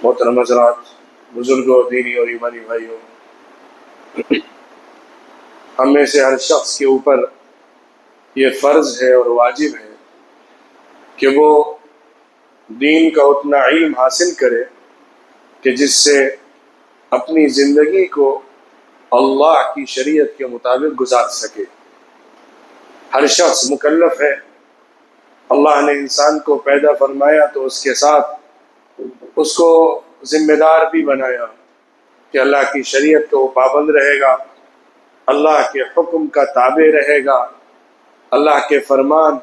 محترم حضرات، بزرگوں، دینی اور ایمانی بھائیوں، ہم میں سے ہر شخص کے اوپر یہ فرض ہے اور واجب ہے کہ وہ دین کا اتنا علم حاصل کرے کہ جس سے اپنی زندگی کو اللہ کی شریعت کے مطابق گزار سکے۔ ہر شخص مکلف ہے۔ اللہ نے انسان کو پیدا فرمایا تو اس کے ساتھ اس کو ذمہ دار بھی بنایا کہ اللہ کی شریعت کو پابند رہے گا، اللہ کے حکم کا تابع رہے گا، اللہ کے فرمان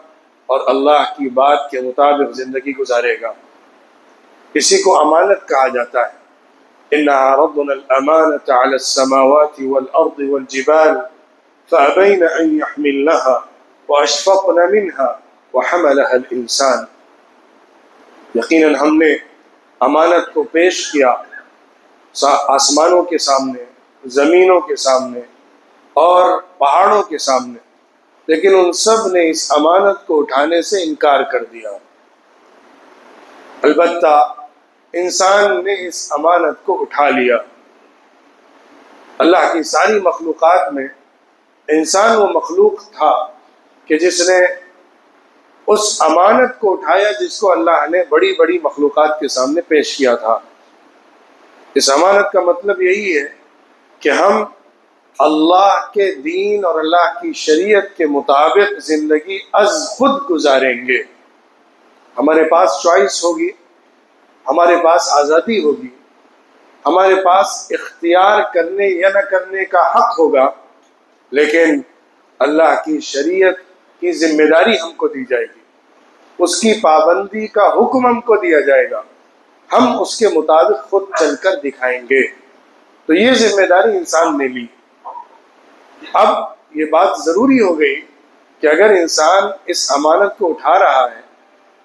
اور اللہ کی بات کے مطابق زندگی گزارے گا۔ اسی کو امانت کہا جاتا ہے۔ اِنَّا عَرَضْنَا الْأَمَانَةَ عَلَى السَّمَاوَاتِ وَالْأَرْضِ وَالْجِبَالِ فَأَبَيْنَ أَن يَحْمِلْنَهَا وَأَشْفَقْنَ مِنْهَا وَحَمَلَهَا الْإِنسَانُ۔ یقیناً ہم نے امانت کو پیش کیا آسمانوں کے سامنے، زمینوں کے سامنے اور پہاڑوں کے سامنے، لیکن ان سب نے اس امانت کو اٹھانے سے انکار کر دیا۔ البتہ انسان نے اس امانت کو اٹھا لیا۔ اللہ کی ساری مخلوقات میں انسان وہ مخلوق تھا کہ جس نے اس امانت کو اٹھایا جس کو اللہ نے بڑی بڑی مخلوقات کے سامنے پیش کیا تھا۔ اس امانت کا مطلب یہی ہے کہ ہم اللہ کے دین اور اللہ کی شریعت کے مطابق زندگی از خود گزاریں گے۔ ہمارے پاس چوائس ہوگی، ہمارے پاس آزادی ہوگی، ہمارے پاس اختیار کرنے یا نہ کرنے کا حق ہوگا، لیکن اللہ کی شریعت کی ذمہ داری ہم کو دی جائے گی، اس کی پابندی کا حکم ہم کو دیا جائے گا، ہم اس کے مطابق خود چل کر دکھائیں گے۔ تو یہ ذمہ داری انسان نے لی۔ اب یہ بات ضروری ہو گئی کہ اگر انسان اس امانت کو اٹھا رہا ہے،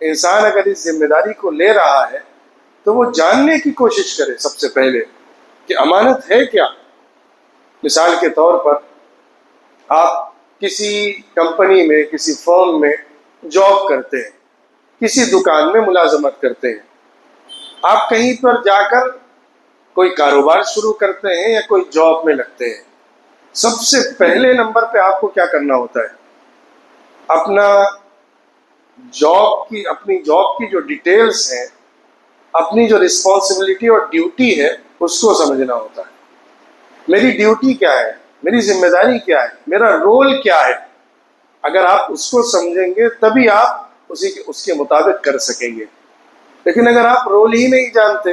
انسان اگر اس ذمہ داری کو لے رہا ہے، تو وہ جاننے کی کوشش کرے سب سے پہلے کہ امانت ہے کیا۔ مثال کے طور پر آپ کسی کمپنی میں، کسی فرم میں جاب کرتے ہیں، کسی دکان میں ملازمت کرتے ہیں، آپ کہیں پر جا کر کوئی کاروبار شروع کرتے ہیں یا کوئی جاب میں لگتے ہیں، سب سے پہلے نمبر پہ آپ کو کیا کرنا ہوتا ہے؟ اپنی جاب کی جو ڈیٹیلز ہیں، اپنی جو رسپانسبلٹی اور ڈیوٹی ہے، اس کو سمجھنا ہوتا ہے۔ میری ڈیوٹی کیا ہے، میری ذمہ داری کیا ہے، میرا رول کیا ہے۔ اگر آپ اس کو سمجھیں گے تبھی آپ اس کے مطابق کر سکیں گے۔ لیکن اگر آپ رول ہی نہیں جانتے،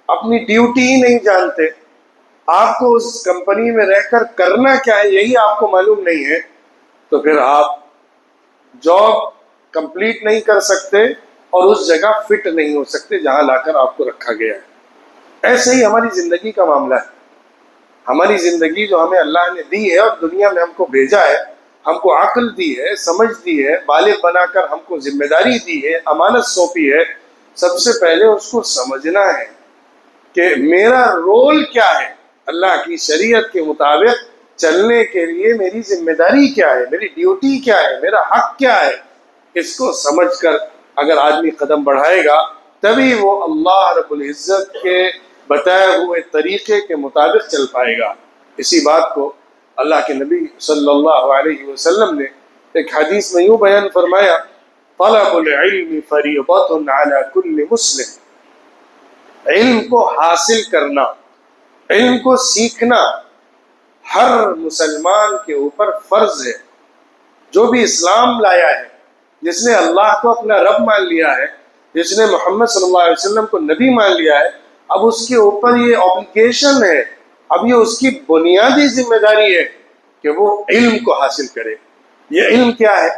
اپنی ڈیوٹی ہی نہیں جانتے، آپ کو اس کمپنی میں رہ کر کرنا کیا ہے یہی آپ کو معلوم نہیں ہے، تو پھر آپ جاب کمپلیٹ نہیں کر سکتے اور اس جگہ فٹ نہیں ہو سکتے جہاں لا کر آپ کو رکھا گیا ہے۔ ایسے ہی ہماری زندگی کا معاملہ ہے۔ ہماری زندگی جو ہمیں اللہ نے دی ہے اور دنیا میں ہم کو بھیجا ہے، ہم کو عقل دی ہے، سمجھ دی ہے، بالغ بنا کر ہم کو ذمہ داری دی ہے، امانت سونپی ہے، سب سے پہلے اس کو سمجھنا ہے کہ میرا رول کیا ہے، اللہ کی شریعت کے مطابق چلنے کے لیے میری ذمہ داری کیا ہے، میری ڈیوٹی کیا ہے، میرا حق کیا ہے۔ اس کو سمجھ کر اگر آدمی قدم بڑھائے گا تبھی وہ اللہ رب العزت کے بتائے ہوئے طریقے کے مطابق چل پائے گا۔ اسی بات کو اللہ کے نبی صلی اللہ علیہ وسلم نے ایک حدیث میں یوں بیان فرمایا، طلب العلم فریضۃ علی کل مسلم۔ علم کو حاصل کرنا، علم کو سیکھنا ہر مسلمان کے اوپر فرض ہے۔ جو بھی اسلام لایا ہے، جس نے اللہ کو اپنا رب مان لیا ہے، جس نے محمد صلی اللہ علیہ وسلم کو نبی مان لیا ہے، اب اس کے اوپر یہ اوبلیگیشن ہے، اب یہ اس کی بنیادی ذمہ داری ہے کہ وہ علم کو حاصل کرے۔ یہ علم کیا ہے؟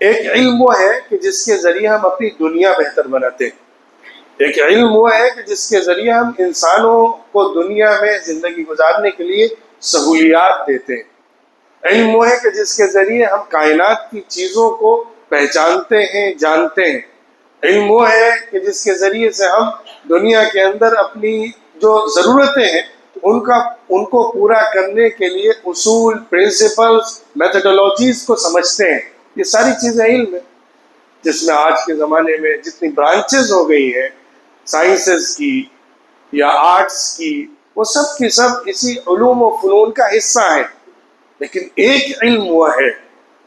ایک علم وہ ہے کہ جس کے ذریعے ہم اپنی دنیا بہتر بناتے ہیں، ایک علم وہ ہے کہ جس کے ذریعے ہم انسانوں کو دنیا میں زندگی گزارنے کے لیے سہولیات دیتے ہیں، علم وہ ہے کہ جس کے ذریعے ہم کائنات کی چیزوں کو پہچانتے ہیں، جانتے ہیں، علم وہ ہے کہ جس کے ذریعے سے ہم دنیا کے اندر اپنی جو ضرورتیں ہیں ان کو پورا کرنے کے لیے اصول، پرنسپلز، میتھڈولوجیز کو سمجھتے ہیں۔ یہ ساری چیزیں علم ہے، جس میں آج کے زمانے میں جتنی برانچز ہو گئی ہیں، سائنسز کی یا آرٹس کی، وہ سب کی سب اسی علوم و فنون کا حصہ ہیں، لیکن ایک علم وہ ہے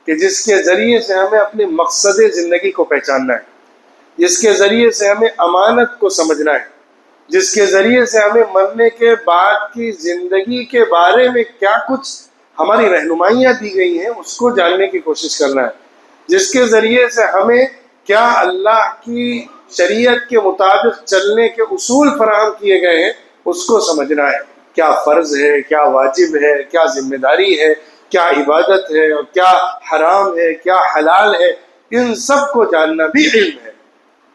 کہ جس کے ذریعے سے ہمیں اپنے مقصد زندگی کو پہچاننا ہے، جس کے ذریعے سے ہمیں امانت کو سمجھنا ہے، جس کے ذریعے سے ہمیں مرنے کے بعد کی زندگی کے بارے میں کیا کچھ ہماری رہنمائیاں دی گئی ہیں اس کو جاننے کی کوشش کرنا ہے، جس کے ذریعے سے ہمیں کیا اللہ کی شریعت کے مطابق چلنے کے اصول فراہم کیے گئے ہیں اس کو سمجھنا ہے، کیا فرض ہے، کیا واجب ہے، کیا ذمہ داری ہے، کیا عبادت ہے اور کیا حرام ہے، کیا حلال ہے، ان سب کو جاننا بھی علم ہے۔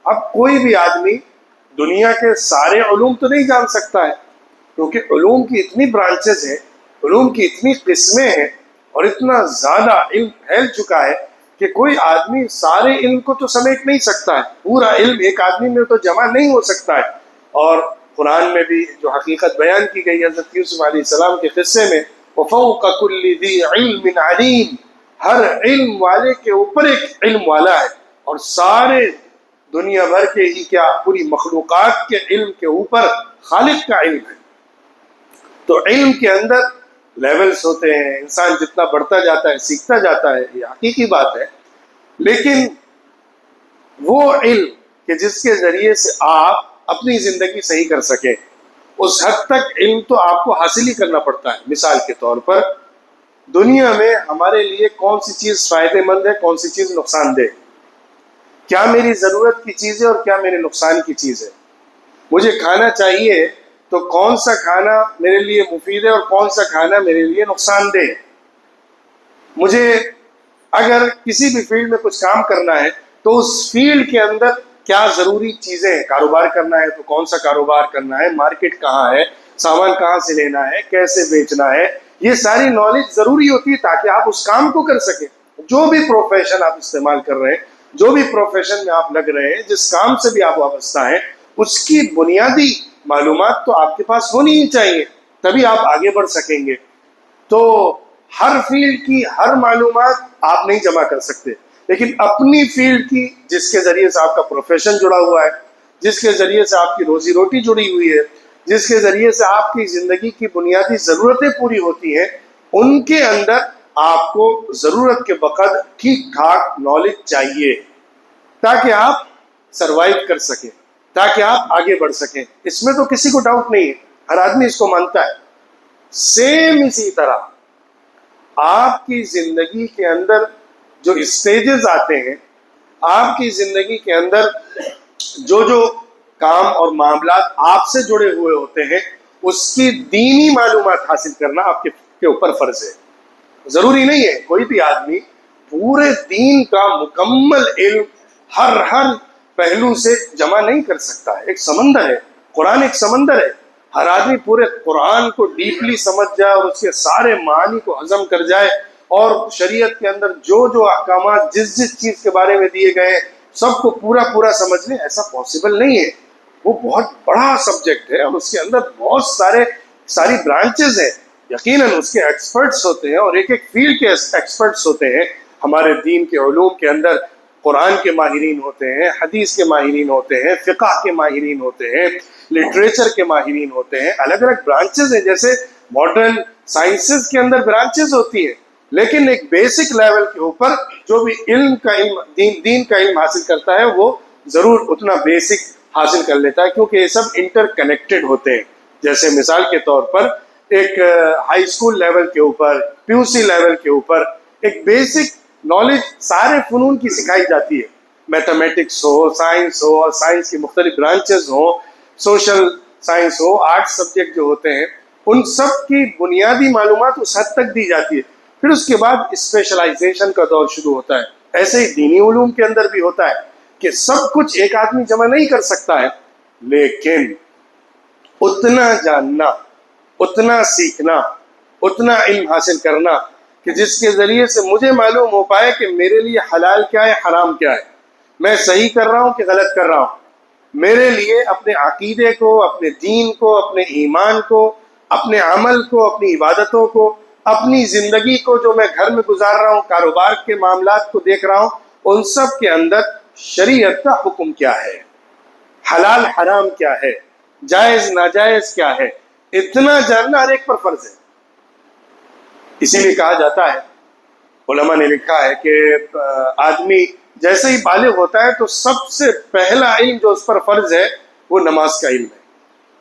اب کوئی بھی آدمی دنیا کے سارے علوم تو نہیں جان سکتا ہے، کیونکہ علوم کی اتنی برانچز ہیں، علوم کی اتنی قسمیں ہیں اور اتنا زیادہ علم پھیل چکا ہے کہ کوئی آدمی سارے علم کو تو سمیٹ نہیں سکتا ہے، پورا علم ایک آدمی میں تو جمع نہیں ہو سکتا ہے۔ اور قرآن میں بھی جو حقیقت بیان کی گئی حضرت یوسف علیہ السلام کے قصے میں، وَفَوْقَ كُلِّ ذِي عِلْمٍ عَلِيمٍ، ہر علم والے کے اوپر ایک علم والا ہے، اور سارے دنیا بھر کے ہی کیا پوری مخلوقات کے علم کے اوپر خالق کا علم ہے۔ تو علم کے اندر لیولز ہوتے ہیں، انسان جتنا بڑھتا جاتا ہے سیکھتا جاتا ہے، یہ حقیقی بات ہے، لیکن وہ علم کہ جس کے ذریعے سے آپ اپنی زندگی صحیح کر سکیں، اس حد تک علم تو آپ کو حاصل ہی کرنا پڑتا ہے۔ مثال کے طور پر دنیا میں ہمارے لیے کون سی چیز فائدہ مند ہے، کون سی چیز نقصان دہ، کیا میری ضرورت کی چیز ہے اور کیا میرے نقصان کی چیز ہے، مجھے کھانا چاہیے تو کون سا کھانا میرے لیے مفید ہے اور کون سا کھانا میرے لیے نقصان دہ ہے، مجھے اگر کسی بھی فیلڈ میں کچھ کام کرنا ہے تو اس فیلڈ کے اندر کیا ضروری چیزیں ہیں، کاروبار کرنا ہے تو کون سا کاروبار کرنا ہے، مارکیٹ کہاں ہے، سامان کہاں سے لینا ہے، کیسے بیچنا ہے، یہ ساری نالج ضروری ہوتی ہے تاکہ آپ اس کام کو کر سکیں۔ جو بھی پروفیشن آپ استعمال کر رہے ہیں، جو بھی پروفیشن میں آپ لگ رہے ہیں، جس کام سے بھی آپ وابستہ ہیں، اس کی بنیادی معلومات تو آپ کے پاس ہونی ہی چاہیے، تبھی آپ آگے بڑھ سکیں گے۔ تو ہر فیلڈ کی ہر معلومات آپ نہیں جمع کر سکتے، لیکن اپنی فیلڈ کی، جس کے ذریعے سے آپ کا پروفیشن جڑا ہوا ہے، جس کے ذریعے سے آپ کی روزی روٹی جڑی ہوئی ہے، جس کے ذریعے سے آپ کی زندگی کی بنیادی ضرورتیں پوری ہوتی ہیں، ان کے اندر آپ کو ضرورت کے وقت ٹھیک ٹھاک نالج چاہیے تاکہ آپ سروائیو کر سکیں، تاکہ آپ آگے بڑھ سکیں۔ اس میں تو کسی کو ڈاؤٹ نہیں ہے، ہر آدمی اس کو مانتا ہے۔ سیم اسی طرح آپ کی زندگی کے اندر جو اسٹیجز آتے ہیں، آپ کی زندگی کے اندر جو کام اور معاملات آپ سے جڑے ہوئے ہوتے ہیں، اس کی دینی معلومات حاصل کرنا آپ کے اوپر فرض ہے۔ ضروری نہیں ہے کوئی بھی آدمی پورے دین کا مکمل علم ہر پہلو سے جمع نہیں کر سکتا ہے۔ ایک سمندر ہے، قرآن ایک سمندر ہے، ہر آدمی پورے قرآن کو ڈیپلی سمجھ جائے اور اس کے سارے معانی کو ہضم کر جائے اور شریعت کے اندر جو احکامات جس چیز کے بارے میں دیے گئے ہیں سب کو پورا سمجھ لیں، ایسا پاسبل نہیں ہے۔ وہ بہت بڑا سبجیکٹ ہے اور اس کے اندر بہت ساری برانچز ہیں، یقیناً اس کے ایکسپرٹس ہوتے ہیں اور ایک فیلڈ کے ایکسپرٹس ہوتے ہیں۔ ہمارے دین کے علوم کے اندر قرآن کے ماہرین ہوتے ہیں، حدیث کے ماہرین ہوتے ہیں، فقہ کے ماہرین ہوتے ہیں، لٹریچر کے ماہرین ہوتے ہیں، الگ الگ برانچز ہیں۔ جیسے ماڈرن سائنسز کے اندر برانچز ہوتی ہیں، لیکن ایک بیسک لیول کے اوپر جو بھی دین کا علم حاصل کرتا ہے وہ ضرور اتنا بیسک حاصل کر لیتا ہے، کیونکہ یہ سب انٹر کنیکٹڈ ہوتے ہیں۔ جیسے مثال کے طور پر ایک ہائی اسکول لیول کے اوپر، پی یو سی لیول کے اوپر ایک بیسک نالج سارے فنون کی سکھائی جاتی ہے، میتھمیٹکس ہو، سائنس ہو، اور سائنس کی مختلف برانچز ہوں، سوشل سائنس ہو، آرٹ سبجیکٹ جو ہوتے ہیں، ان سب کی بنیادی معلومات اس حد تک دی جاتی ہے۔ پھر اس کے بعد اسپیشلائزیشن کا دور شروع ہوتا ہے۔ ایسے ہی دینی علوم کے اندر بھی ہوتا ہے کہ سب کچھ ایک آدمی جمع نہیں کر سکتا ہے، لیکن اتنا جاننا، اتنا سیکھنا، اتنا علم حاصل کرنا کہ جس کے ذریعے سے مجھے معلوم ہو پائے کہ میرے لیے حلال کیا ہے، حرام کیا ہے، میں صحیح کر رہا ہوں کہ غلط کر رہا ہوں، میرے لیے اپنے عقیدے کو، اپنے دین کو، اپنے ایمان کو، اپنے عمل کو، اپنی عبادتوں کو، اپنی زندگی کو جو میں گھر میں گزار رہا ہوں، کاروبار کے معاملات کو دیکھ رہا ہوں، ان سب کے اندر شریعت کا حکم کیا ہے۔ حلال حرام کیا ہے، جائز ناجائز کیا ہے، اتنا جاننا ہر ایک پر فرض ہے۔ اسی لیے کہا جاتا ہے، علماء نے لکھا ہے کہ آدمی جیسے ہی بالغ ہوتا ہے تو سب سے پہلا علم جو اس پر فرض ہے وہ نماز کا علم ہے،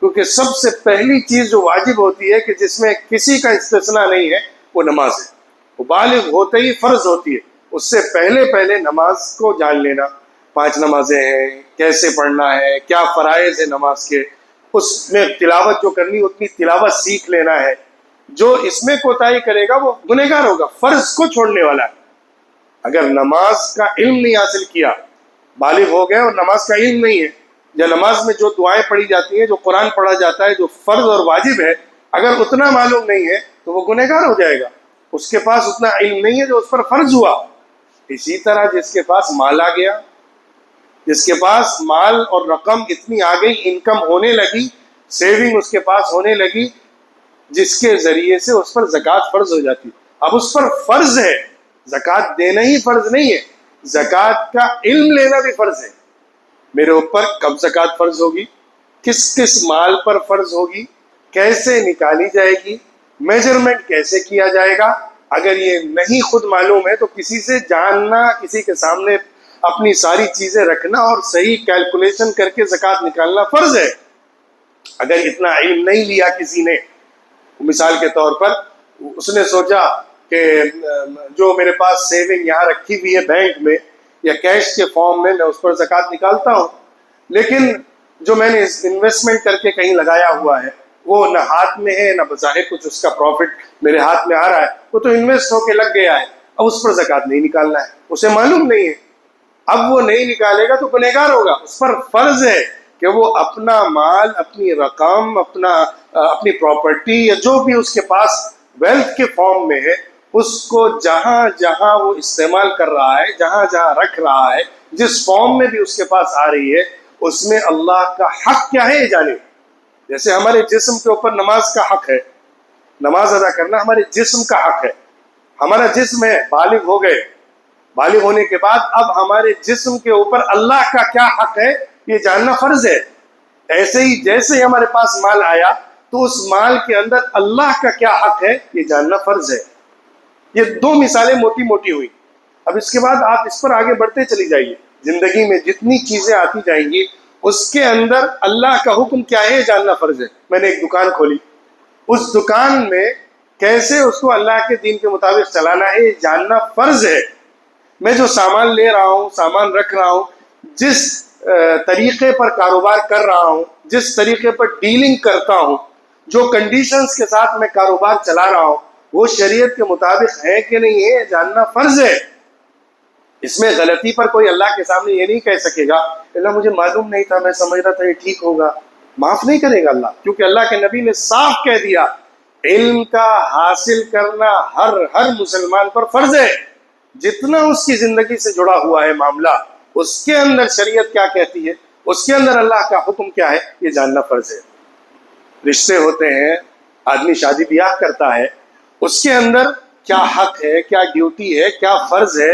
کیونکہ سب سے پہلی چیز جو واجب ہوتی ہے کہ جس میں کسی کا استثناء نہیں ہے وہ نماز ہے، وہ بالغ ہوتے ہی فرض ہوتی ہے۔ اس سے پہلے نماز کو جان لینا، 5 نمازیں ہیں، کیسے پڑھنا ہے، کیا فرائض ہے نماز کے، اس میں تلاوت جو کرنی اتنی تلاوت سیکھ لینا ہے۔ جو اس میں کوتاہی کرے گا وہ گنہگار ہوگا، فرض کو چھوڑنے والا ہے۔ اگر نماز کا علم نہیں حاصل کیا، بالغ ہو گئے اور نماز کا علم نہیں ہے، یا نماز میں جو دعائیں پڑھی جاتی ہیں، جو قرآن پڑھا جاتا ہے، جو فرض اور واجب ہے، اگر اتنا معلوم نہیں ہے تو وہ گنہگار ہو جائے گا، اس کے پاس اتنا علم نہیں ہے جو اس پر فرض ہوا۔ اسی طرح جس کے پاس مال آ گیا، جس کے پاس مال اور رقم اتنی آ گئی، انکم ہونے لگی، سیونگ اس کے پاس ہونے لگی، جس کے ذریعے سے اس پر زکوٰۃ فرض ہو جاتی، اب اس پر فرض ہے، زکوٰۃ دینا ہی فرض نہیں ہے، زکوٰۃ کا علم لینا بھی فرض ہے۔ میرے اوپر کب زکوٰۃ فرض ہوگی، کس کس مال پر فرض ہوگی، کیسے نکالی جائے گی، میجرمنٹ کیسے کیا جائے گا، اگر یہ نہیں خود معلوم ہے تو کسی سے جاننا، کسی کے سامنے اپنی ساری چیزیں رکھنا اور صحیح کیلکولیشن کر کے زکوٰۃ نکالنا فرض ہے۔ اگر اتنا علم نہیں لیا کسی نے، مثال کے طور پر اس نے سوچا کہ جو میرے پاس سیونگ یہاں رکھی ہوئی ہے بینک میں یا کیش کے فارم میں، میں اس پر زکوٰۃ نکالتا ہوں، لیکن جو میں نے انویسٹمنٹ کر کے کہیں لگایا ہوا ہے وہ نہ ہاتھ میں ہے، نہ بظاہر کچھ اس کا پروفٹ میرے ہاتھ میں آ رہا ہے، وہ تو انویسٹ ہو کے لگ گیا ہے، اب اس پر زکوٰۃ نہیں نکالنا ہے، اسے معلوم نہیں ہے، اب وہ نہیں نکالے گا تو گنہگار ہوگا۔ اس پر فرض ہے کہ وہ اپنا مال، اپنی رقم، اپنی پراپرٹی یا جو بھی اس کے پاس ویلتھ کے فارم میں ہے، اس کو جہاں جہاں وہ استعمال کر رہا ہے، جہاں جہاں رکھ رہا ہے، جس فارم میں بھی اس کے پاس آ رہی ہے، اس میں اللہ کا حق کیا ہے یہ جانے۔ جیسے ہمارے جسم کے اوپر نماز کا حق ہے، نماز ادا کرنا ہمارے جسم کا حق ہے، ہمارا جسم ہے، بالغ ہو گئے، بالغ ہونے کے بعد اب ہمارے جسم کے اوپر اللہ کا کیا حق ہے یہ جاننا فرض ہے۔ ایسے ہی جیسے ہی ہمارے پاس مال آیا تو اس مال کے اندر اللہ کا کیا حق ہے یہ جاننا فرض ہے۔ یہ 2 مثالیں موٹی موٹی ہوئی۔ اب اس کے بعد آپ اس پر آگے بڑھتے چلی جائیے، زندگی میں جتنی چیزیں آتی جائیں گی اس کے اندر اللہ کا حکم کیا ہے یہ جاننا فرض ہے۔ میں نے ایک دکان کھولی، اس دکان میں کیسے اس کو اللہ کے دین کے مطابق چلانا ہے یہ جاننا فرض ہے۔ میں جو سامان لے رہا ہوں، سامان رکھ رہا ہوں، جس طریقے پر کاروبار کر رہا ہوں، جس طریقے پر ڈیلنگ کرتا ہوں، جو کنڈیشنز کے ساتھ میں کاروبار چلا رہا ہوں، وہ شریعت کے مطابق ہے کہ نہیں ہے جاننا فرض ہے۔ اس میں غلطی پر کوئی اللہ کے سامنے یہ نہیں کہہ سکے گا اللہ مجھے معلوم نہیں تھا، میں سمجھ رہا تھا یہ ٹھیک ہوگا، معاف نہیں کرے گا اللہ، کیونکہ اللہ کے نبی نے صاف کہہ دیا علم کا حاصل کرنا ہر مسلمان پر فرض ہے۔ جتنا اس کی زندگی سے جڑا ہوا ہے معاملہ، اس کے اندر شریعت کیا کہتی ہے، اس کے اندر اللہ کا حکم کیا ہے یہ جاننا فرض ہے۔ رشتے ہوتے ہیں، آدمی شادی بیاہ کرتا ہے، اس کے اندر کیا حق ہے، کیا ڈیوٹی ہے، کیا فرض ہے،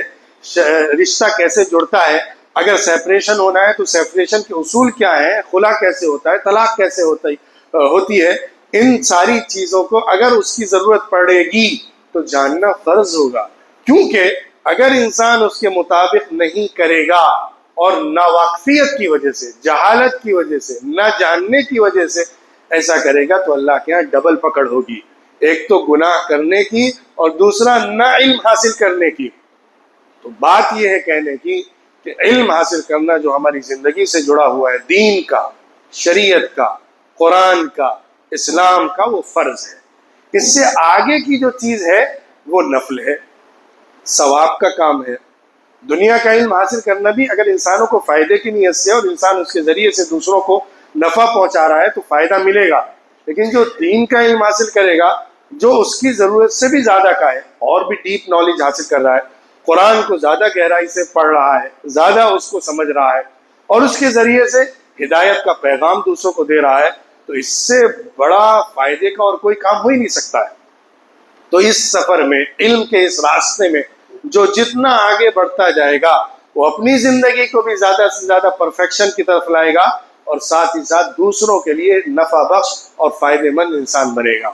رشتہ کیسے جڑتا ہے، اگر سیپریشن ہونا ہے تو سیپریشن کے اصول کیا ہیں، خلا کیسے ہوتا ہے، طلاق کیسے ہوتی ہے، ان ساری چیزوں کو اگر اس کی ضرورت پڑے گی تو جاننا فرض ہوگا، کیونکہ اگر انسان اس کے مطابق نہیں کرے گا اور ناواقفیت کی وجہ سے، جہالت کی وجہ سے، نہ جاننے کی وجہ سے ایسا کرے گا تو اللہ کے ہاں ڈبل پکڑ ہوگی، ایک تو گناہ کرنے کی اور دوسرا نہ علم حاصل کرنے کی۔ تو بات یہ ہے کہنے کی کہ علم حاصل کرنا جو ہماری زندگی سے جڑا ہوا ہے، دین کا، شریعت کا، قرآن کا، اسلام کا، وہ فرض ہے۔ اس سے آگے کی جو چیز ہے وہ نفل ہے، ثواب کا کام ہے۔ دنیا کا علم حاصل کرنا بھی اگر انسانوں کو فائدے کی نیت سے اور انسان اس کے ذریعے سے دوسروں کو نفع پہنچا رہا ہے تو فائدہ ملے گا، لیکن جو دین کا علم حاصل کرے گا، جو اس کی ضرورت سے بھی زیادہ کا ہے اور بھی ڈیپ نالج حاصل کر رہا ہے، قرآن کو زیادہ گہرائی سے پڑھ رہا ہے، زیادہ اس کو سمجھ رہا ہے اور اس کے ذریعے سے ہدایت کا پیغام دوسروں کو دے رہا ہے، تو اس سے بڑا فائدے کا اور کوئی کام ہو ہی نہیں سکتا ہے۔ تو اس سفر میں، علم کے اس راستے میں جو جتنا آگے بڑھتا جائے گا وہ اپنی زندگی کو بھی زیادہ سے زیادہ پرفیکشن کی طرف لائے گا اور ساتھ ہی ساتھ دوسروں کے لیے نفع بخش اور فائدہ مند انسان بنے گا۔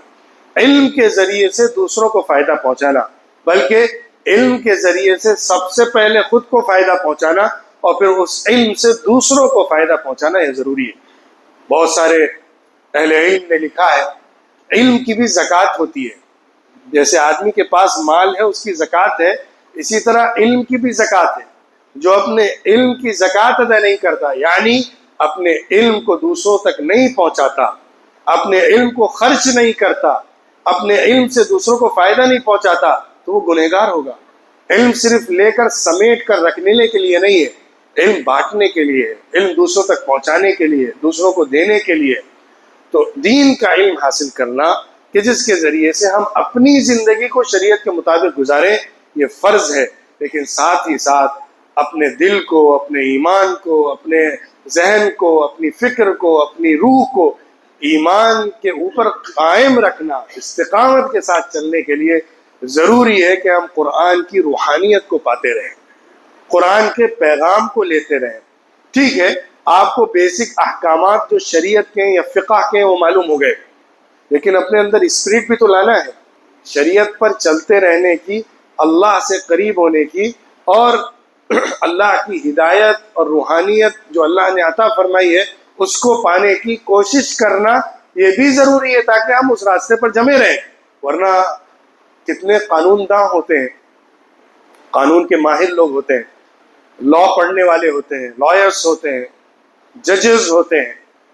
علم کے ذریعے سے دوسروں کو فائدہ پہنچانا، بلکہ علم کے ذریعے سے سب سے پہلے خود کو فائدہ پہنچانا اور پھر اس علم سے دوسروں کو فائدہ پہنچانا یہ ضروری ہے۔ بہت سارے اہل علم نے لکھا ہے علم کی بھی زکوٰۃ ہوتی ہے، جیسے آدمی کے پاس مال ہے اس کی زکوٰۃ ہے، اسی طرح علم کی بھی زکوٰۃ ہے۔ جو اپنے علم کی زکوٰۃ ادا نہیں کرتا، یعنی اپنے علم کو دوسروں تک نہیں پہنچاتا، اپنے علم کو خرچ نہیں کرتا، اپنے علم سے دوسروں کو فائدہ نہیں پہنچاتا، تو وہ گنہگار ہوگا۔ علم صرف لے کر سمیٹ کر رکھنے کے لیے نہیں ہے، علم بانٹنے کے لیے، علم دوسروں تک پہنچانے کے لیے، دوسروں کو دینے کے لیے۔ تو دین کا علم حاصل کرنا کہ جس کے ذریعے سے ہم اپنی زندگی کو شریعت کے مطابق گزاریں، یہ فرض ہے، لیکن ساتھ ہی ساتھ اپنے دل کو، اپنے ایمان کو، اپنے ذہن کو، اپنی فکر کو، اپنی روح کو ایمان کے اوپر قائم رکھنا، استقامت کے ساتھ چلنے کے لیے ضروری ہے کہ ہم قرآن کی روحانیت کو پاتے رہیں، قرآن کے پیغام کو لیتے رہیں۔ ٹھیک ہے، آپ کو بیسک احکامات جو شریعت کے یا فقہ کے وہ معلوم ہو گئے، لیکن اپنے اندر اسپرٹ بھی تو لانا ہے، شریعت پر چلتے رہنے کی، اللہ سے قریب ہونے کی، اور اللہ کی ہدایت اور روحانیت جو اللہ نے عطا فرمائی ہے اس کو پانے کی کوشش کرنا یہ بھی ضروری ہے، تاکہ ہم اس راستے پر جمے رہیں۔ ورنہ کتنے قانون داں ہوتے ہیں، قانون کے ماہر لوگ ہوتے ہیں، لا پڑھنے والے ہوتے ہیں، لائرس ہوتے ہیں، ججز ہوتے ہیں،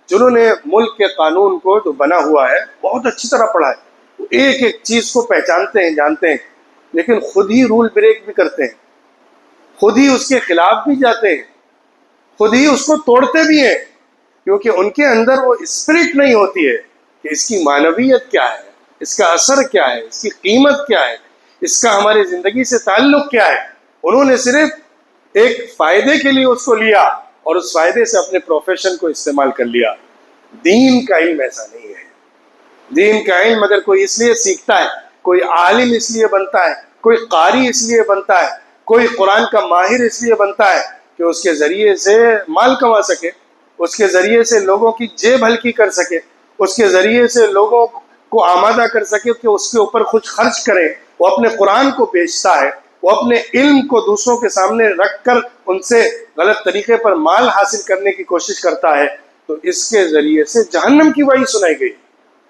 جنہوں نے ملک کے قانون کو جو بنا ہوا ہے بہت اچھی طرح پڑھا ہے، ایک ایک چیز کو پہچانتے ہیں، جانتے ہیں، لیکن خود ہی رول بریک بھی کرتے ہیں، خود ہی اس کے خلاف بھی جاتے ہیں، خود ہی اس کو توڑتے بھی ہیں، کیونکہ ان کے اندر وہ اسپرٹ نہیں ہوتی ہے کہ اس کی معنویت کیا ہے، اس کا اثر کیا ہے، اس کی قیمت کیا ہے، اس کا ہماری زندگی سے تعلق کیا ہے۔ انہوں نے صرف ایک فائدے کے لیے اس کو لیا اور اس فائدے سے اپنے پروفیشن کو استعمال کر لیا۔ دین کا علم ایسا نہیں ہے۔ دین کا علم اگر کوئی اس لیے سیکھتا ہے، کوئی عالم اس لیے بنتا ہے، کوئی قاری اس لیے بنتا ہے، کوئی قرآن کا ماہر اس لیے بنتا ہے کہ اس کے ذریعے سے مال کما سکے، اس کے ذریعے سے لوگوں کی جیب ہلکی کر سکے، اس کے ذریعے سے لوگوں کو آمادہ کر سکے کہ اس کے اوپر کچھ خرچ کرے، وہ اپنے قرآن کو بیچتا ہے، وہ اپنے علم کو دوسروں کے سامنے رکھ کر ان سے غلط طریقے پر مال حاصل کرنے کی کوشش کرتا ہے، تو اس کے ذریعے سے جہنم کی وعید سنائی گئی۔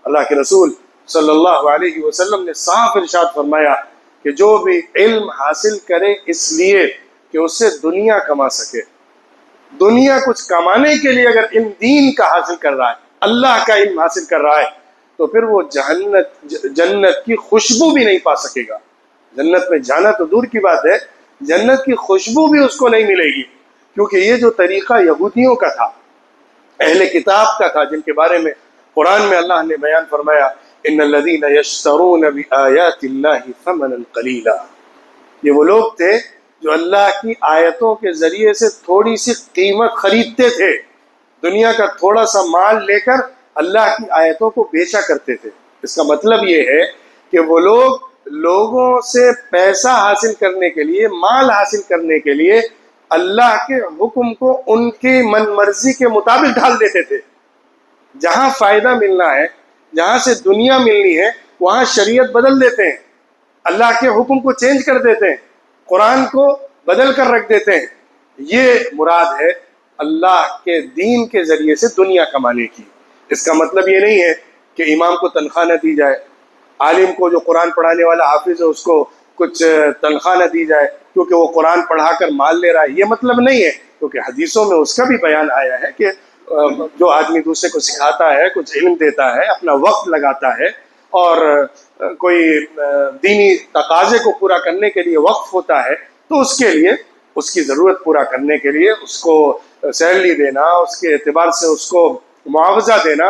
اللہ کے رسول صلی اللہ علیہ وسلم نے صاف ارشاد فرمایا کہ جو بھی علم حاصل کرے اس لیے کہ اس سے دنیا کما سکے، دنیا کچھ کمانے کے لیے اگر علم دین کا حاصل کر رہا ہے، اللہ کا علم حاصل کر رہا ہے، تو پھر وہ جنت کی خوشبو بھی نہیں پا سکے گا۔ جنت میں جانا تو دور کی بات ہے، جنت کی خوشبو بھی اس کو نہیں ملے گی، کیونکہ یہ جو طریقہ یہودیوں کا تھا، اہل کتاب کا تھا، جن کے بارے میں قرآن میں اللہ نے بیان فرمایا ان الذین یشترون بآیات اللہ ثمنا قلیلا، یہ وہ لوگ تھے جو اللہ کی آیتوں کے ذریعے سے تھوڑی سی قیمت خریدتے تھے، دنیا کا تھوڑا سا مال لے کر اللہ کی آیتوں کو بیچا کرتے تھے۔ اس کا مطلب یہ ہے کہ وہ لوگ لوگوں سے پیسہ حاصل کرنے کے لیے، مال حاصل کرنے کے لیے اللہ کے حکم کو ان کی من مرضی کے مطابق ڈھال دیتے تھے۔ جہاں فائدہ ملنا ہے، جہاں سے دنیا ملنی ہے، وہاں شریعت بدل دیتے ہیں، اللہ کے حکم کو چینج کر دیتے ہیں، قرآن کو بدل کر رکھ دیتے ہیں۔ یہ مراد ہے اللہ کے دین کے ذریعے سے دنیا کمانے کی۔ اس کا مطلب یہ نہیں ہے کہ امام کو تنخواہ نہ دی جائے، عالم کو جو قرآن پڑھانے والا حافظ ہے اس کو کچھ تنخواہ نہ دی جائے کیونکہ وہ قرآن پڑھا کر مال لے رہا ہے، یہ مطلب نہیں ہے، کیونکہ حدیثوں میں اس کا بھی بیان آیا ہے کہ جو آدمی دوسرے کو سکھاتا ہے، کچھ علم دیتا ہے، اپنا وقت لگاتا ہے اور کوئی دینی تقاضے کو پورا کرنے کے لیے وقف ہوتا ہے، تو اس کے لیے اس کی ضرورت پورا کرنے کے لیے اس کو سیلری دینا، اس کے اعتبار سے اس کو معاوضہ دینا،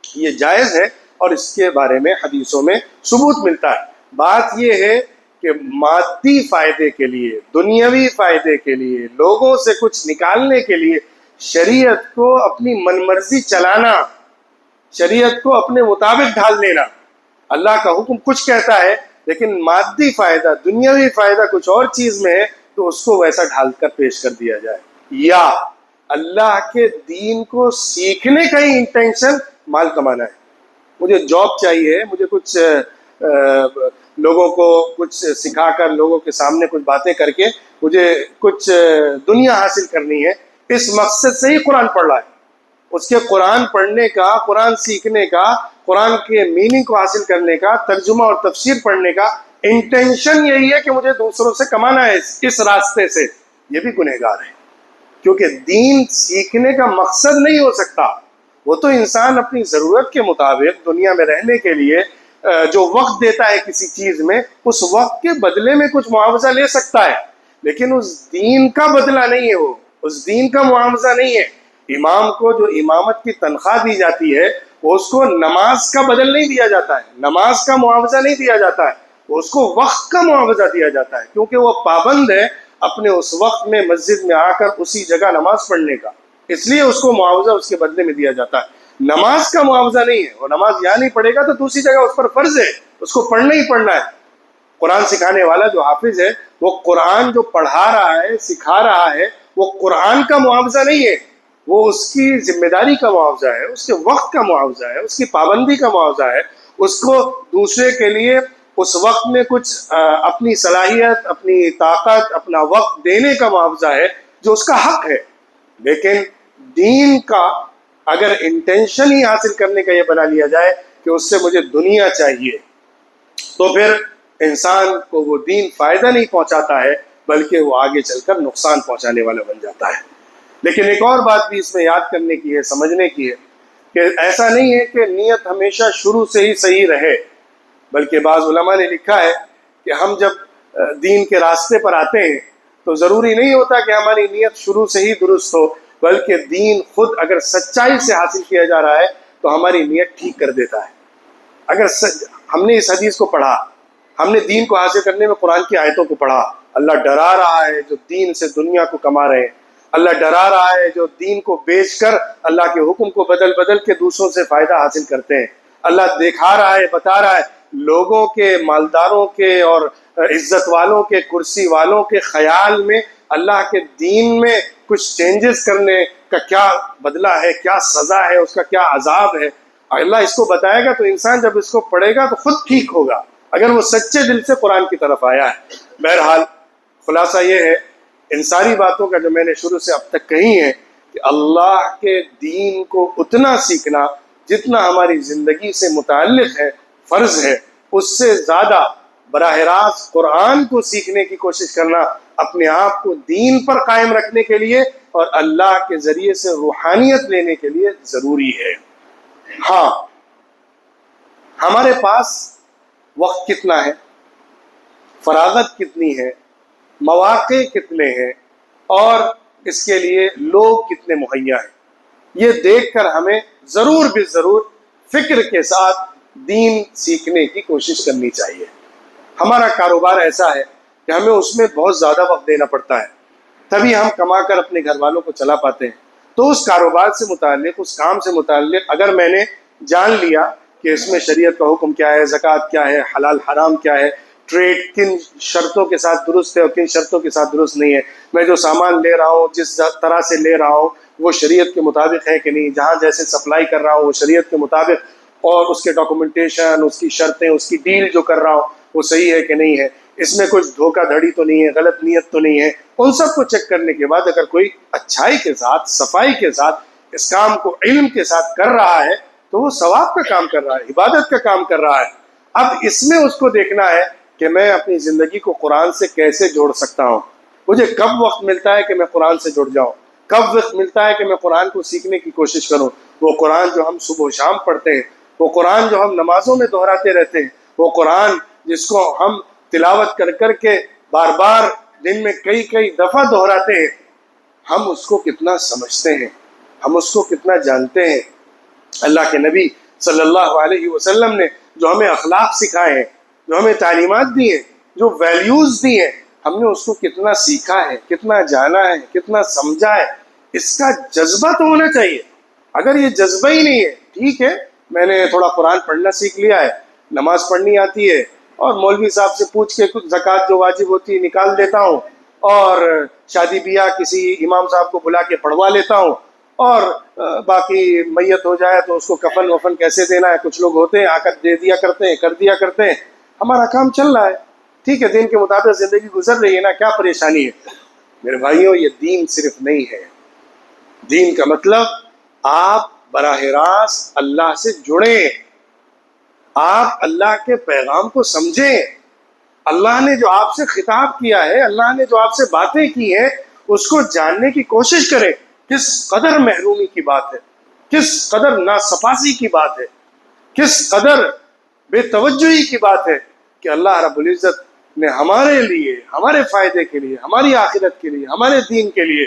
یہ جائز ہے اور اس کے بارے میں حدیثوں میں ثبوت ملتا ہے۔ بات یہ ہے کہ مادی فائدے کے لیے، دنیاوی فائدے کے لیے، لوگوں سے کچھ نکالنے کے لیے شریعت کو اپنی من مرضی چلانا، شریعت کو اپنے مطابق ڈھال دینا۔ اللہ کا حکم کچھ کہتا ہے لیکن مادی فائدہ، دنیاوی فائدہ کچھ اور چیز میں ہے، تو اس کو ویسا ڈھال کر پیش کر دیا جائے۔ یا اللہ کے دین کو سیکھنے کا ہی انٹینشن مال کمانا ہے. مجھے جاب چاہیے، مجھے کچھ لوگوں کو کچھ سکھا کر، لوگوں کے سامنے کچھ باتیں کر کے مجھے کچھ دنیا حاصل کرنی ہے، اس مقصد سے ہی قرآن پڑھ رہا ہے. اس کے قرآن پڑھنے کا، قرآن سیکھنے کا، قرآن کے میننگ کو حاصل کرنے کا، ترجمہ اور تفسیر پڑھنے کا انٹینشن یہی ہے کہ مجھے دوسروں سے کمانا ہے اس راستے سے. یہ بھی گنہگار ہے، کیونکہ دین سیکھنے کا مقصد نہیں ہو سکتا. وہ تو انسان اپنی ضرورت کے مطابق دنیا میں رہنے کے لیے جو وقت دیتا ہے کسی چیز میں، اس وقت کے بدلے میں کچھ معاوضہ لے سکتا ہے، لیکن اس دین کا بدلہ نہیں ہے، وہ اس دین کا معاوضہ نہیں ہے. امام کو جو امامت کی تنخواہ دی جاتی ہے، وہ اس کو نماز کا بدل نہیں دیا جاتا ہے، نماز کا معاوضہ نہیں دیا جاتا ہے، وہ اس کو وقت کا معاوضہ دیا جاتا ہے، کیونکہ وہ پابند ہے اپنے اس وقت میں مسجد میں آ کر اسی جگہ نماز پڑھنے کا، اس لیے اس کو معاوضہ اس کے بدلے میں دیا جاتا ہے. نماز کا معاوضہ نہیں ہے، وہ نماز یہاں نہیں پڑھے گا تو دوسری جگہ اس پر فرض ہے، اس کو پڑھنا ہی پڑھنا ہے. قرآن سکھانے والا جو حافظ ہے، وہ قرآن جو پڑھا رہا ہے، سکھا رہا ہے، وہ قرآن کا معاوضہ نہیں ہے، وہ اس کی ذمہ داری کا معاوضہ ہے، اس کے وقت کا معاوضہ ہے، اس کی پابندی کا معاوضہ ہے. اس کو دوسرے کے لیے اس وقت میں کچھ اپنی صلاحیت، اپنی طاقت، اپنا وقت دینے کا معاوضہ ہے جو اس کا حق ہے. لیکن دین کا اگر انٹینشن ہی حاصل کرنے کا یہ بنا لیا جائے کہ اس سے مجھے دنیا چاہیے، تو پھر انسان کو وہ دین فائدہ نہیں پہنچاتا ہے، بلکہ وہ آگے چل کر نقصان پہنچانے والا بن جاتا ہے. لیکن ایک اور بات بھی اس میں یاد کرنے کی ہے، سمجھنے کی ہے، کہ ایسا نہیں ہے کہ نیت ہمیشہ شروع سے ہی صحیح رہے، بلکہ بعض علماء نے لکھا ہے کہ ہم جب دین کے راستے پر آتے ہیں تو ضروری نہیں ہوتا کہ ہماری نیت شروع سے ہی درست ہو، بلکہ دین خود اگر سچائی سے حاصل کیا جا رہا ہے تو ہماری نیت ٹھیک کر دیتا ہے. اگر ہم نے اس حدیث کو پڑھا، ہم نے دین کو حاصل کرنے میں قرآن کی آیتوں کو پڑھا، اللہ ڈرا رہا ہے جو دین سے دنیا کو کما رہے ہیں، اللہ ڈرا رہا ہے جو دین کو بیچ کر اللہ کے حکم کو بدل بدل کے دوسروں سے فائدہ حاصل کرتے ہیں، اللہ دکھا رہا ہے، بتا رہا ہے لوگوں کے، مالداروں کے اور عزت والوں کے، کرسی والوں کے خیال میں اللہ کے دین میں کچھ چینجز کرنے کا کیا بدلہ ہے، کیا سزا ہے، اس کا کیا عذاب ہے. اللہ اس کو بتائے گا تو انسان جب اس کو پڑھے گا تو خود ٹھیک ہوگا، اگر وہ سچے دل سے قرآن کی طرف آیا ہے. بہرحال خلاصہ یہ ہے ان ساری باتوں کا جو میں نے شروع سے اب تک کہی ہے، کہ اللہ کے دین کو اتنا سیکھنا جتنا ہماری زندگی سے متعلق ہے، فرض ہے، اس سے زیادہ براہ راست قرآن کو سیکھنے کی کوشش کرنا اپنے آپ کو دین پر قائم رکھنے کے لیے اور اللہ کے ذریعے سے روحانیت لینے کے لیے ضروری ہے. ہاں، ہمارے پاس وقت کتنا ہے، فراغت کتنی ہے، مواقع کتنے ہیں، اور اس کے لیے لوگ کتنے مہیا ہیں، یہ دیکھ کر ہمیں ضرور بھی ضرور فکر کے ساتھ دین سیکھنے کی کوشش کرنی چاہیے. ہمارا کاروبار ایسا ہے کہ ہمیں اس میں بہت زیادہ وقت دینا پڑتا ہے، تبھی ہم کما کر اپنے گھر والوں کو چلا پاتے ہیں. تو اس کاروبار سے متعلق، اس کام سے متعلق اگر میں نے جان لیا کہ اس میں شریعت کا حکم کیا ہے، زکوٰۃ کیا ہے، حلال حرام کیا ہے، ٹریڈ کن شرطوں کے ساتھ درست ہے اور کن شرطوں کے ساتھ درست نہیں ہے، میں جو سامان لے رہا ہوں جس طرح سے لے رہا ہوں وہ شریعت کے مطابق ہے کہ نہیں، جہاں جیسے سپلائی کر رہا ہوں وہ شریعت کے مطابق، اور اس کے ڈاکومنٹیشن، اس کی شرطیں، اس کی ڈیل جو کر رہا ہوں وہ صحیح ہے کہ نہیں ہے، اس میں کچھ دھوکہ دھڑی تو نہیں ہے، غلط نیت تو نہیں ہے. ان سب کو چیک کرنے کے بعد اگر کوئی اچھائی کے ساتھ، صفائی کے ساتھ اس کام کو علم کے ساتھ کر رہا ہے تو وہ ثواب کا کام کر رہا ہے، عبادت کا کام کر رہا ہے. اب اس میں اس کو دیکھنا ہے کہ میں اپنی زندگی کو قرآن سے کیسے جوڑ سکتا ہوں، مجھے کب وقت ملتا ہے کہ میں قرآن سے جڑ جاؤں، کب وقت ملتا ہے کہ میں قرآن کو سیکھنے کی کوشش کروں. وہ قرآن جو ہم صبح و شام پڑھتے ہیں، وہ قرآن جو ہم نمازوں میں دہراتے رہتے ہیں، وہ قرآن جس کو ہم تلاوت کر کر کے بار بار دن میں کئی کئی دفعہ دہراتے ہیں، ہم اس کو کتنا سمجھتے ہیں، ہم اس کو کتنا جانتے ہیں. اللہ کے نبی صلی اللہ علیہ وسلم نے جو ہمیں اخلاق سکھائے ہیں، جو ہمیں تعلیمات دی ہیں، جو ویلیوز دی ہیں، ہم نے اس کو کتنا سیکھا ہے، کتنا جانا ہے، کتنا سمجھا ہے. اس کا جذبہ تو ہونا چاہیے. اگر یہ جذبہ ہی نہیں ہے، ٹھیک ہے میں نے تھوڑا قرآن پڑھنا سیکھ لیا ہے، نماز پڑھنی آتی ہے، اور مولوی صاحب سے پوچھ کے کچھ زکوٰۃ جو واجب ہوتی ہے نکال دیتا ہوں، اور شادی بیاہ کسی امام صاحب کو بلا کے پڑھوا لیتا ہوں، اور باقی میت ہو جائے تو اس کو کفن وفن کیسے دینا ہے، کچھ لوگ ہوتے ہیں آ کر دے دیا کرتے ہیں، کر دیا کرتے ہیں، ہمارا کام چل رہا ہے، ٹھیک ہے، دین کے مطابق زندگی گزر رہی ہے نا، کیا پریشانی ہے؟ میرے بھائیوں، یہ دین صرف نہیں ہے، دین کا مطلب آپ براہ راست اللہ سے جڑیں، آپ اللہ کے پیغام کو سمجھیں، اللہ نے جو آپ سے خطاب کیا ہے، اللہ نے جو آپ سے باتیں کی ہیں، اس کو جاننے کی کوشش کریں، کس قدر محرومی کی بات ہے، کس قدر ناسپاسی کی بات ہے، کس قدر بے توجہی کی بات ہے کہ اللہ رب العزت نے ہمارے لیے، ہمارے فائدے کے لیے، ہماری آخرت کے لیے، ہمارے دین کے لیے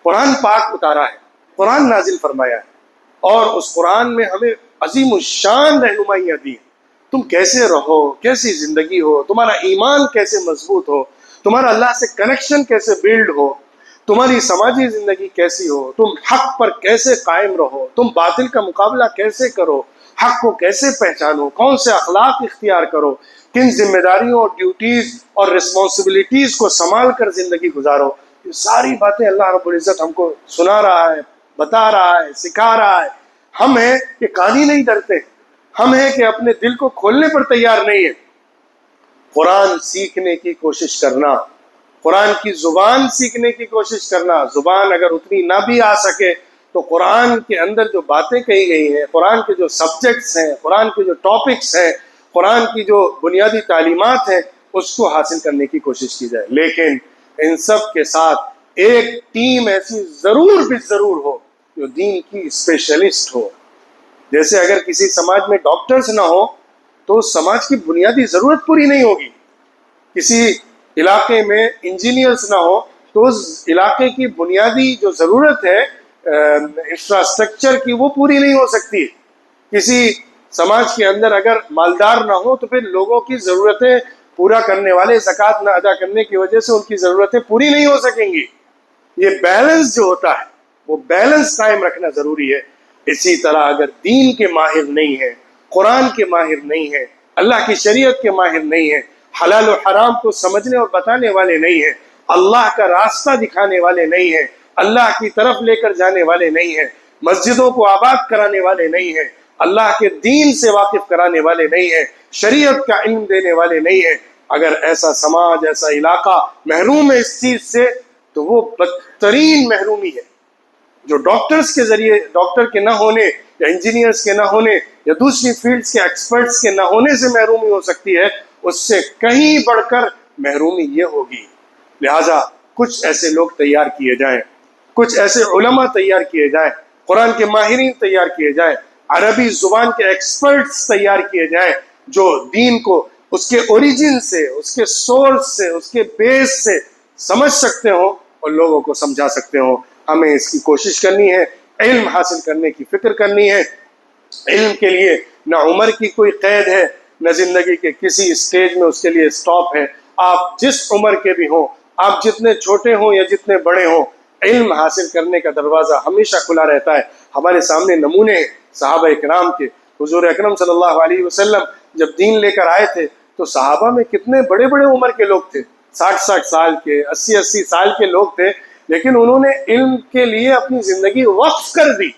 قرآن پاک اتارا ہے، قرآن نازل فرمایا ہے، اور اس قرآن میں ہمیں عظیم الشان رہنمائیاں دی ہیں۔ تم کیسے رہو، کیسی زندگی ہو، تمہارا ایمان کیسے مضبوط ہو، تمہارا اللہ سے کنیکشن کیسے بلڈ ہو، تمہاری سماجی زندگی کیسی ہو، تم حق پر کیسے قائم رہو، تم باطل کا مقابلہ کیسے کرو، حق کو کیسے پہچانو، کون سے اخلاق اختیار کرو، کن ذمہ داریوں اور ڈیوٹیز اور رسپانسبلٹیز کو سنبھال کر زندگی گزارو، یہ ساری باتیں اللہ رب العزت ہم کو سنا رہا ہے، بتا رہا ہے، سکھا رہا ہے۔ ہم ہیں کہ قاضی نہیں ڈرتے، ہم ہیں کہ اپنے دل کو کھولنے پر تیار نہیں ہے۔ قرآن سیکھنے کی کوشش کرنا، قرآن کی زبان سیکھنے کی کوشش کرنا، زبان اگر اتنی نہ بھی آ سکے تو قرآن کے اندر جو باتیں کہی گئی ہیں، قرآن کے جو سبجیکٹس ہیں، قرآن کے جو ٹاپکس ہیں، قرآن کی جو بنیادی تعلیمات ہیں، اس کو حاصل کرنے کی کوشش کی جائے۔ لیکن ان سب کے ساتھ ایک ٹیم ایسی ضرور بھی ضرور ہو جو دین کی اسپیشلسٹ ہو۔ جیسے اگر کسی سماج میں ڈاکٹرز نہ ہو تو اس سماج کی بنیادی ضرورت پوری نہیں ہوگی، کسی علاقے میں انجینئرز نہ ہو تو اس علاقے کی بنیادی جو ضرورت ہے انفراسٹرکچر کی، وہ پوری نہیں ہو سکتی۔ کسی سماج کے اندر اگر مالدار نہ ہو تو پھر لوگوں کی ضرورتیں پورا کرنے والے زکوٰۃ نہ ادا کرنے کی وجہ سے ان کی ضرورتیں پوری نہیں ہو سکیں گی۔ یہ بیلنس جو ہوتا ہے وہ بیلنس قائم رکھنا ضروری ہے۔ اسی طرح اگر دین کے ماہر نہیں ہیں، قرآن کے ماہر نہیں ہیں، اللہ کی شریعت کے ماہر نہیں ہیں، حلال و حرام کو سمجھنے اور بتانے والے نہیں ہیں، اللہ کا راستہ دکھانے والے نہیں ہیں، اللہ کی طرف لے کر جانے والے نہیں ہیں، مسجدوں کو آباد کرانے والے نہیں ہیں، اللہ کے دین سے واقف کرانے والے نہیں ہیں، شریعت کا علم دینے والے نہیں ہیں، اگر ایسا سماج، ایسا علاقہ محروم ہے اس چیز سے تو وہ بدترین محرومی ہے۔ جو ڈاکٹرز کے ذریعے، ڈاکٹر کے نہ ہونے یا انجینئرز کے نہ ہونے یا دوسری فیلڈز کے ایکسپرٹس کے نہ ہونے سے محرومی ہو سکتی ہے، اس سے کہیں بڑھ کر محرومی یہ ہوگی۔ لہٰذا کچھ ایسے لوگ تیار کیے جائیں، کچھ ایسے علماء تیار کیے جائیں، قرآن کے ماہرین تیار کیے جائیں، عربی زبان کے ایکسپرٹس تیار کیے جائیں، جو دین کو اس کے اوریجن سے، اس کے سورس سے، اس کے بیس سے سمجھ سکتے ہوں اور لوگوں کو سمجھا سکتے ہوں۔ ہمیں اس کی کوشش کرنی ہے، علم حاصل کرنے کی فکر کرنی ہے۔ علم کے لیے نہ عمر کی کوئی قید ہے، نہ زندگی کے کسی اسٹیج میں اس کے لیے سٹاپ ہے۔ آپ جس عمر کے بھی ہوں، آپ جتنے چھوٹے ہوں یا جتنے بڑے ہوں، علم حاصل کرنے کا دروازہ ہمیشہ کھلا رہتا ہے۔ ہمارے سامنے نمونے ہیں صحابہ کرام کے۔ حضور اکرم صلی اللہ علیہ وسلم جب دین لے کر آئے تھے تو صحابہ میں کتنے بڑے بڑے عمر کے لوگ تھے، 60 سال کے، 80 سال کے لوگ تھے، لیکن انہوں نے علم کے لیے اپنی زندگی وقف کر دی،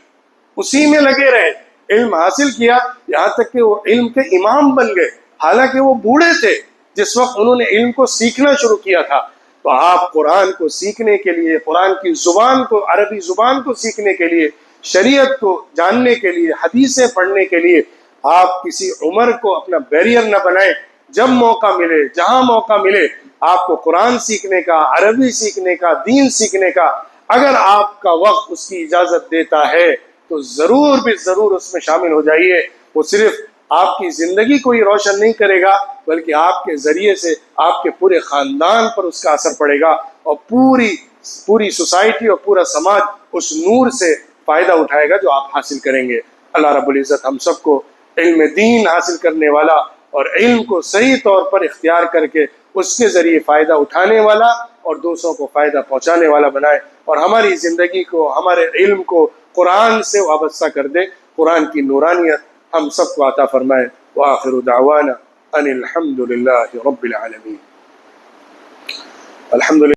اسی میں لگے رہے، علم حاصل کیا، یہاں تک کہ وہ علم کے امام بن گئے، حالانکہ وہ بوڑھے تھے جس وقت انہوں نے علم کو سیکھنا شروع کیا تھا۔ تو آپ قرآن کو سیکھنے کے لیے، قرآن کی زبان کو، عربی زبان کو سیکھنے کے لیے، شریعت کو جاننے کے لیے، حدیثیں پڑھنے کے لیے آپ کسی عمر کو اپنا بیریئر نہ بنائیں۔ جب موقع ملے، جہاں موقع ملے، آپ کو قرآن سیکھنے کا، عربی سیکھنے کا، دین سیکھنے کا، اگر آپ کا وقت اس کی اجازت دیتا ہے تو ضرور بھی ضرور اس میں شامل ہو جائیے۔ وہ صرف آپ کی زندگی کو ہی روشن نہیں کرے گا بلکہ آپ کے ذریعے سے آپ کے پورے خاندان پر اس کا اثر پڑے گا، اور پوری سوسائٹی اور پورا سماج اس نور سے فائدہ اٹھائے گا جو آپ حاصل کریں گے۔ اللہ رب العزت ہم سب کو علم دین حاصل کرنے والا اور علم کو صحیح طور پر اختیار کر کے اس کے ذریعے فائدہ اٹھانے والا اور دوسروں کو فائدہ پہنچانے والا بنائے، اور ہماری زندگی کو، ہمارے علم کو قرآن سے وابستہ کر دے۔ قرآن کی نورانیت ہم سب کو عطا فرمائے۔ وآخر دعوانا ان الحمد للہ رب العالمین۔ الحمد للہ۔